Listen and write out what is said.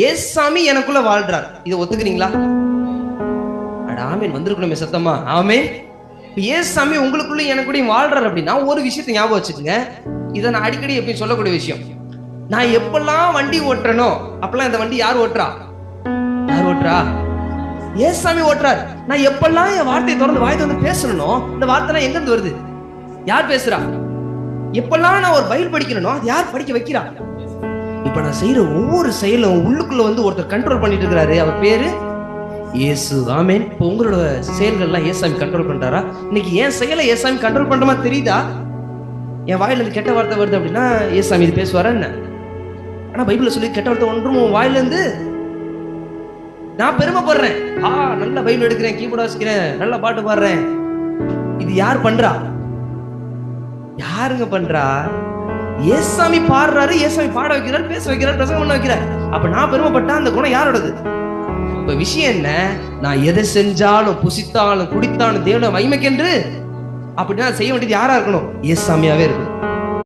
ஏசாமி எனக்குள்ள வாழ்றார். இதை ஒத்துக்கிறீங்களா? அட ஆமேன் வந்திருக்கணுமே சத்தமா. ஆமேன். ஏசாமி உங்களுக்குள்ள எனக்குள்ளயும் வாழ்றார் அப்படின்னா ஒரு விஷயத்தை ஞாபகம் வச்சுக்கோங்க. இதை நான் அடிக்கடி எப்பயும் சொல்லக்கூடிய விஷயம். நான் எப்பெல்லாம் வண்டி ஓட்டுறனோ அப்பெல்லாம் இந்த வண்டி யார் ஓட்டுறா? யார் ஓட்டுறா? ஏசாமி ஓட்டுறார். நான் எப்பெல்லாம் என் வார்த்தையை திறந்து வாய் திறந்து பேசணும்னோ இந்த வார்த்தை எங்க இருந்து வருது? யார் பேசுறா? எப்பெல்லாம் நான் ஒரு பைபிள் படிக்கணும் அது யார் படிக்க வைக்கிறா? இப்ப நான் செய்யற ஒவ்வொரு செயலும் உள்ளுக்குள்ள ஒருத்தர் கண்ட்ரோல் பண்ணிட்டு இருக்கிறாரு. அவர் பேரு இயேசு. ஆமேன். இப்போ உங்களோட செயல்கள்லாம் ஏசாமி கண்ட்ரோல் பண்றாரா? இன்னைக்கு என் செயலை ஏசாமி கண்ட்ரோல் பண்ற மாதிரி தெரியுதா? என் வாயில இருந்து கெட்ட வார்த்தை வருது அப்படின்னா ஏசாமி இது பேசுவாரா என்ன? ஆனா பைபிள்ல சொல்லி கெட்ட வார்த்தை ஒன்றும் வாயில இருந்து நான் பெருமைப்படுறேன். நல்ல பைபிள் எடுக்கிறேன், கீபோர்ட் வாசிக்கிறேன், நல்ல பாட்டு பாடுறேன். இது யார் பண்றா? யாருங்க பண்றா? ஏசாமி பாடுறாரு, ஏசாமி பாட வைக்கிறார், பேச வைக்கிறார், பிரசங்கம் பண்ண வைக்கிறார். அப்ப நான் பெருமைப்பட்டா அந்த குணம் யாரோடது? இப்ப விஷயம் என்ன? நான் எதை செஞ்சாலும் புசித்தாலும் குடித்தாலும் தேவனுடைய மகிமைக்கென்று அப்படின்னா செய்ய வேண்டியது யாரா இருக்கணும்? ஏசாமியாவே இருக்கணும்.